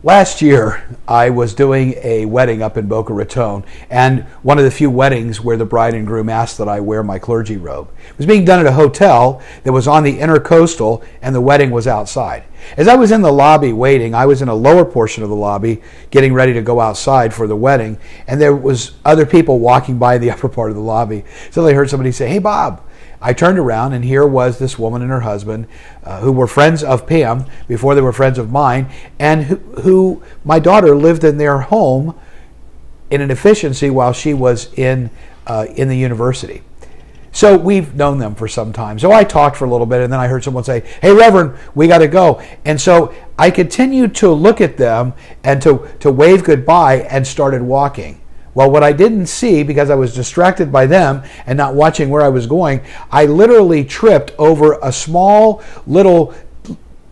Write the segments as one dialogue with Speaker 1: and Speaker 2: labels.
Speaker 1: Last year, I was doing a wedding up in Boca Raton, and one of the few weddings where the bride and groom asked that I wear my clergy robe. It was being done at a hotel that was on the Intercoastal, and the wedding was outside. As I was in the lobby waiting, I was in a lower portion of the lobby getting ready to go outside for the wedding, and there was other people walking by the upper part of the lobby. So they heard somebody say, "Hey, Bob." I turned around, and here was this woman and her husband who were friends of Pam before they were friends of mine, and who my daughter lived in their home in an efficiency while she was in the university. So we've known them for some time. So I talked for a little bit, and then I heard someone say, "Hey, Reverend, we got to go." And so I continued to look at them and to wave goodbye and started walking. Well, what I didn't see, because I was distracted by them and not watching where I was going, I literally tripped over a small little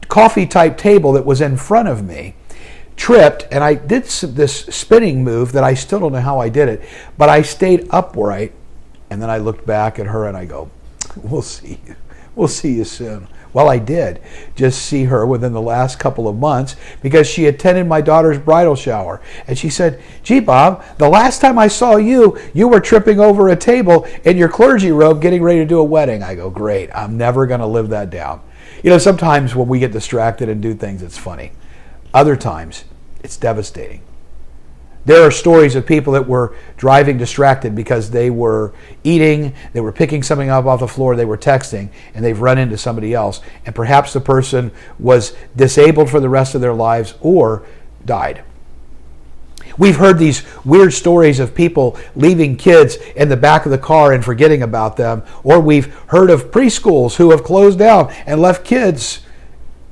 Speaker 1: coffee-type table that was in front of me. Tripped, and I did this spinning move that I still don't know how I did it, but I stayed upright, and then I looked back at her and I go, "We'll see you. We'll see you soon." Well, I did just see her within the last couple of months because she attended my daughter's bridal shower. And she said, "Gee, Bob, the last time I saw you, you were tripping over a table in your clergy robe getting ready to do a wedding." I go, "Great, I'm never going to live that down." You know, sometimes when we get distracted and do things, it's funny. Other times, it's devastating. There are stories of people that were driving distracted because they were eating, they were picking something up off the floor, they were texting, and they've run into somebody else. And perhaps the person was disabled for the rest of their lives or died. We've heard these weird stories of people leaving kids in the back of the car and forgetting about them. Or we've heard of preschools who have closed down and left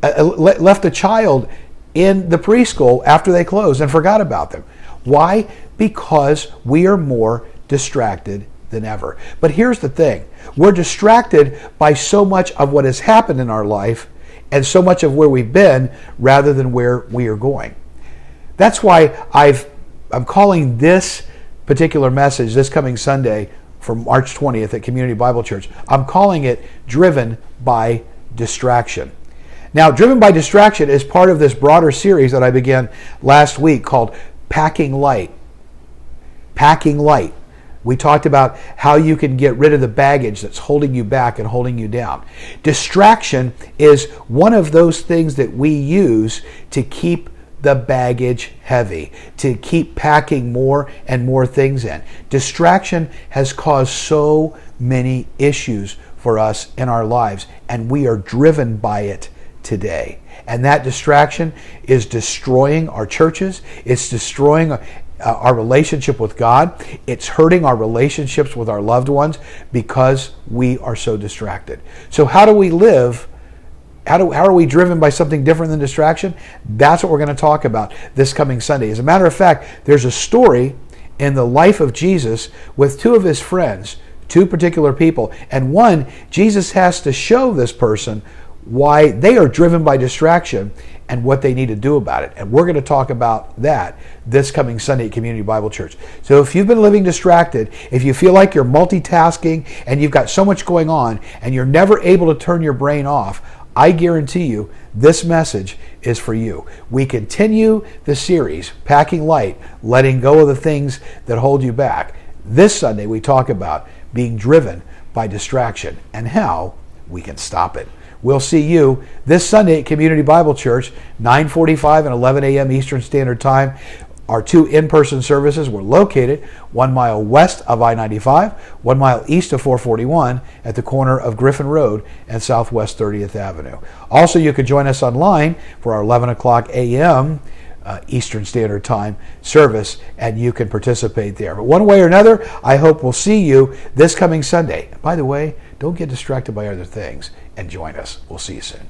Speaker 1: a child in the preschool after they closed and forgot about them. Why? Because we are more distracted than ever. But here's the thing. We're distracted by so much of what has happened in our life and so much of where we've been rather than where we are going. That's why I'm calling this particular message this coming Sunday for March 20th at Community Bible Church. I'm calling it Driven by Distraction. Now, Driven by Distraction is part of this broader series that I began last week called Packing Light. Packing Light. We talked about how you can get rid of the baggage that's holding you back and holding you down. Distraction is one of those things that we use to keep the baggage heavy, to keep packing more and more things in. Distraction has caused so many issues for us in our lives, and we are driven by it today. And that distraction is destroying our churches. It's destroying our relationship with God. It's hurting our relationships with our loved ones because we are so distracted. So how do we live? How are we driven by something different than distraction? That's what we're going to talk about this coming Sunday. As a matter of fact, there's a story in the life of Jesus with two of his friends, two particular people. And one, Jesus has to show this person why they are driven by distraction and what they need to do about it. And we're going to talk about that this coming Sunday at Community Bible Church. So if you've been living distracted, if you feel like you're multitasking and you've got so much going on and you're never able to turn your brain off, I guarantee you this message is for you. We continue the series, Packing Light, letting go of the things that hold you back. This Sunday we talk about being driven by distraction and how we can stop it. We'll see you this Sunday at Community Bible Church, 9:45 and 11 a.m. Eastern Standard Time. Our two in-person services were located 1 mile west of I-95, 1 mile east of 441 at the corner of Griffin Road and Southwest 30th Avenue. Also, you can join us online for our 11 o'clock a.m. Eastern Standard Time service, and you can participate there. But one way or another, I hope we'll see you this coming Sunday. By the way, don't get distracted by other things and join us. We'll see you soon.